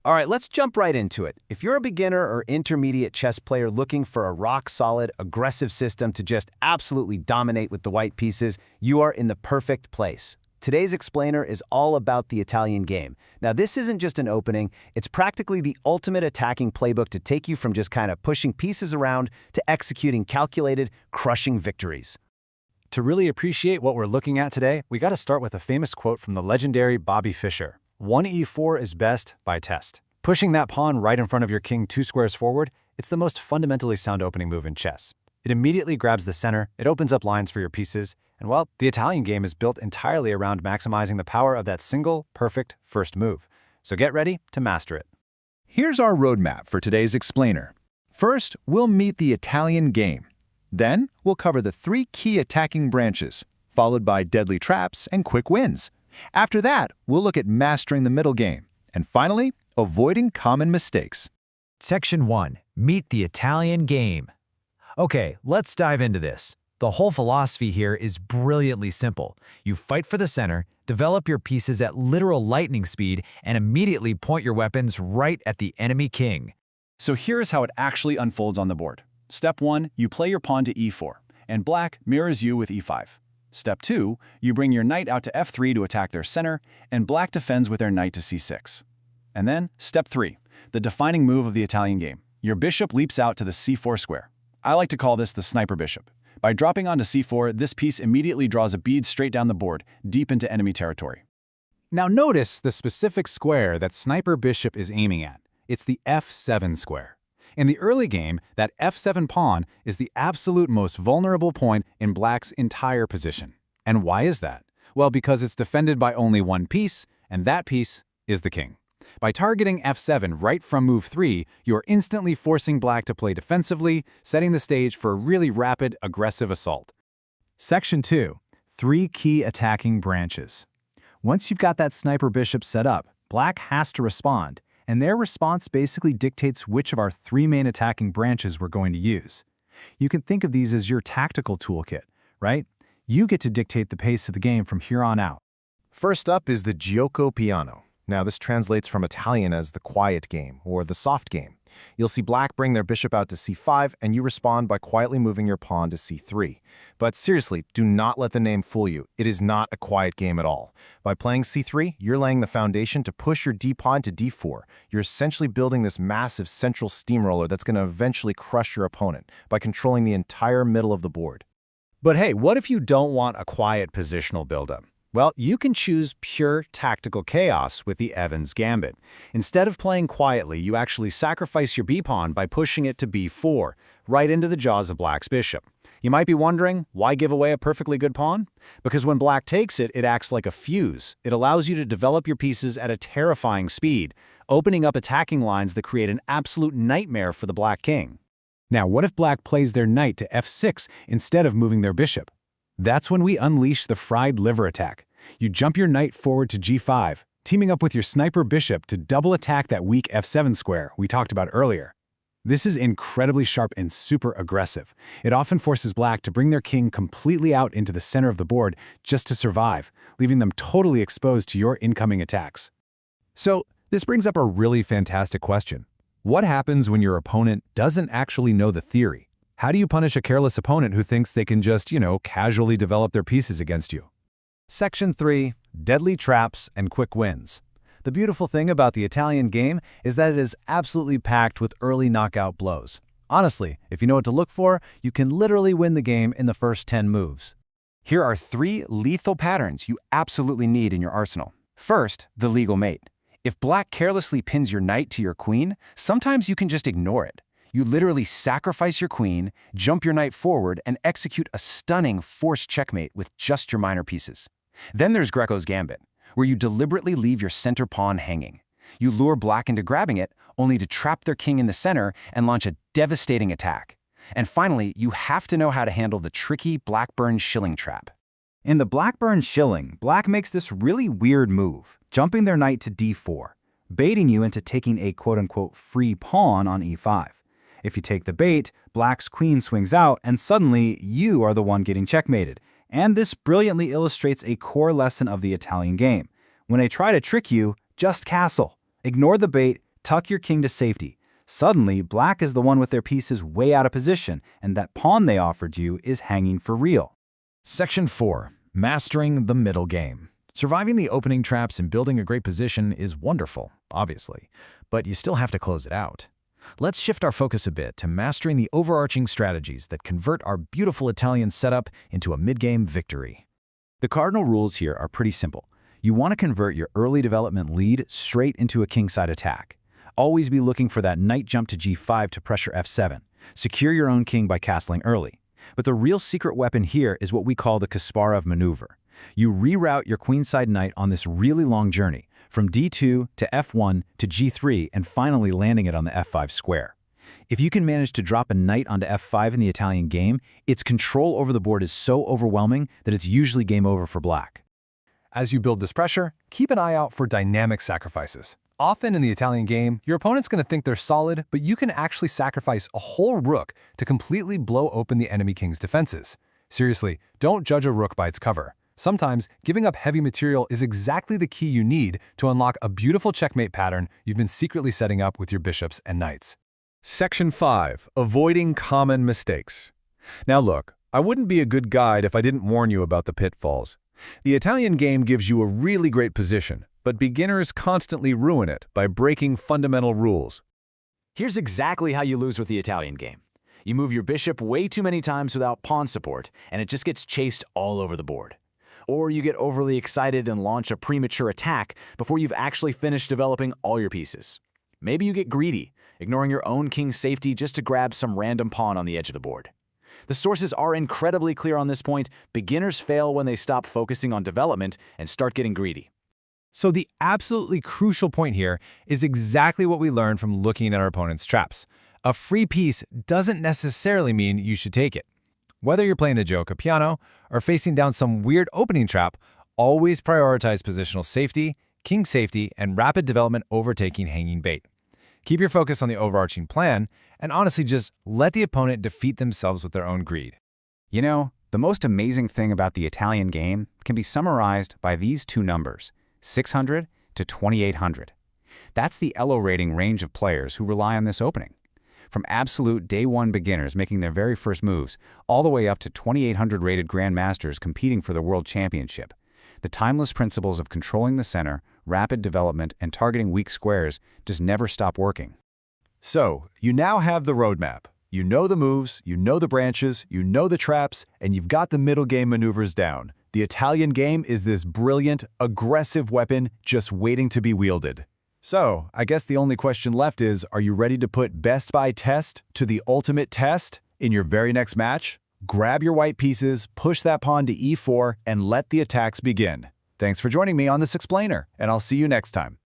All right, let's jump right into it. If you're a beginner or intermediate chess player looking for a rock-solid, aggressive system to just absolutely dominate with the white pieces, you are in the perfect place. Today's explainer is all about the Italian game. Now, this isn't just an opening, it's practically the ultimate attacking playbook to take you from just kind of pushing pieces around to executing calculated, crushing victories. To really appreciate what we're looking at today, we got to start with a famous quote from the legendary Bobby Fischer. 1e4 is best by test. Pushing that pawn right in front of your king 2 squares forward, it's the most fundamentally sound opening move in chess. It immediately grabs the center, it opens up lines for your pieces, and well, the Italian game is built entirely around maximizing the power of that single, perfect first move. So get ready to master it. Here's our roadmap for today's explainer. First, we'll meet the Italian game. Then, we'll cover the 3 key attacking branches, followed by deadly traps and quick wins. After that, we'll look at mastering the middle game. And finally, avoiding common mistakes. Section 1. Meet the Italian game. Okay, let's dive into this. The whole philosophy here is brilliantly simple. You fight for the center, develop your pieces at literal lightning speed, and immediately point your weapons right at the enemy king. So here's how it actually unfolds on the board. Step 1, you play your pawn to e4, and black mirrors you with e5. Step 2, you bring your knight out to f3 to attack their center, and black defends with their knight to c6. And then, step 3, the defining move of the Italian game. Your bishop leaps out to the c4 square. I like to call this the sniper bishop. By dropping onto c4, this piece immediately draws a bead straight down the board, deep into enemy territory. Now notice the specific square that sniper bishop is aiming at. It's the f7 square. In the early game, that f7 pawn is the absolute most vulnerable point in black's entire position. And why is that? Well, because it's defended by only one piece, and that piece is the king. By targeting f7 right from move 3, you're instantly forcing black to play defensively, setting the stage for a really rapid, aggressive assault. Section 2. 3 key attacking branches. Once you've got that sniper bishop set up, black has to respond. And their response basically dictates which of our 3 main attacking branches we're going to use. You can think of these as your tactical toolkit, right? You get to dictate the pace of the game from here on out. First up is the Giuoco Piano. Now, this translates from Italian as the quiet game or the soft game. You'll see black bring their bishop out to c5, and you respond by quietly moving your pawn to c3. But seriously, do not let the name fool you. It is not a quiet game at all. By playing c3, you're laying the foundation to push your d-pawn to d4. You're essentially building this massive central steamroller that's going to eventually crush your opponent by controlling the entire middle of the board. But hey, what if you don't want a quiet positional buildup? Well, you can choose pure tactical chaos with the Evans Gambit. Instead of playing quietly, you actually sacrifice your b-pawn by pushing it to b4, right into the jaws of black's bishop. You might be wondering, why give away a perfectly good pawn? Because when black takes it, it acts like a fuse. It allows you to develop your pieces at a terrifying speed, opening up attacking lines that create an absolute nightmare for the black king. Now, what if black plays their knight to f6 instead of moving their bishop? That's when we unleash the fried liver attack. You jump your knight forward to g5, teaming up with your sniper bishop to double attack that weak f7 square we talked about earlier. This is incredibly sharp and super aggressive. It often forces black to bring their king completely out into the center of the board just to survive, leaving them totally exposed to your incoming attacks. So, this brings up a really fantastic question. What happens when your opponent doesn't actually know the theory? How do you punish a careless opponent who thinks they can just, casually develop their pieces against you? Section 3. Deadly traps and quick wins. The beautiful thing about the Italian game is that it is absolutely packed with early knockout blows. Honestly, if you know what to look for, you can literally win the game in the first 10 moves. Here are 3 lethal patterns you absolutely need in your arsenal. First, the legal mate. If black carelessly pins your knight to your queen, sometimes you can just ignore it. You literally sacrifice your queen, jump your knight forward, and execute a stunning forced checkmate with just your minor pieces. Then there's Greco's Gambit, where you deliberately leave your center pawn hanging. You lure black into grabbing it, only to trap their king in the center and launch a devastating attack. And finally, you have to know how to handle the tricky Blackburn Shilling trap. In the Blackburn Shilling, black makes this really weird move, jumping their knight to d4, baiting you into taking a quote-unquote free pawn on e5. If you take the bait, black's queen swings out, and suddenly you are the one getting checkmated. And this brilliantly illustrates a core lesson of the Italian game. When they try to trick you, just castle. Ignore the bait, tuck your king to safety. Suddenly, black is the one with their pieces way out of position, and that pawn they offered you is hanging for real. Section 4. Mastering the middle game. Surviving the opening traps and building a great position is wonderful, obviously, but you still have to close it out. Let's shift our focus a bit to mastering the overarching strategies that convert our beautiful Italian setup into a mid-game victory. The cardinal rules here are pretty simple. You want to convert your early development lead straight into a kingside attack. Always be looking for that knight jump to g5 to pressure f7. Secure your own king by castling early. But the real secret weapon here is what we call the Kasparov maneuver. You reroute your queenside knight on this really long journey, from d2 to f1 to g3 and finally landing it on the f5 square. If you can manage to drop a knight onto f5 in the Italian game, its control over the board is so overwhelming that it's usually game over for black. As you build this pressure, keep an eye out for dynamic sacrifices. Often in the Italian game, your opponent's going to think they're solid, but you can actually sacrifice a whole rook to completely blow open the enemy king's defenses. Seriously, don't judge a rook by its cover. Sometimes, giving up heavy material is exactly the key you need to unlock a beautiful checkmate pattern you've been secretly setting up with your bishops and knights. Section 5. Avoiding common mistakes. Now look, I wouldn't be a good guide if I didn't warn you about the pitfalls. The Italian game gives you a really great position, but beginners constantly ruin it by breaking fundamental rules. Here's exactly how you lose with the Italian game. You move your bishop way too many times without pawn support, and it just gets chased all over the board. Or you get overly excited and launch a premature attack before you've actually finished developing all your pieces. Maybe you get greedy, ignoring your own king's safety just to grab some random pawn on the edge of the board. The sources are incredibly clear on this point. Beginners fail when they stop focusing on development and start getting greedy. So the absolutely crucial point here is exactly what we learned from looking at our opponent's traps. A free piece doesn't necessarily mean you should take it. Whether you're playing the Giuoco Piano or facing down some weird opening trap, always prioritize positional safety, king safety, and rapid development over taking hanging bait. Keep your focus on the overarching plan, and honestly just let the opponent defeat themselves with their own greed. You know, the most amazing thing about the Italian game can be summarized by these two numbers, 600 to 2800. That's the ELO rating range of players who rely on this opening. From absolute day one beginners making their very first moves, all the way up to 2800 rated Grandmasters competing for the World Championship. The timeless principles of controlling the center, rapid development, and targeting weak squares just never stop working. So, you now have the roadmap. You know the moves, you know the branches, you know the traps, and you've got the middle game maneuvers down. The Italian game is this brilliant, aggressive weapon just waiting to be wielded. So, I guess the only question left is, are you ready to put best by test to the ultimate test in your very next match? Grab your white pieces, push that pawn to e4, and let the attacks begin. Thanks for joining me on this explainer, and I'll see you next time.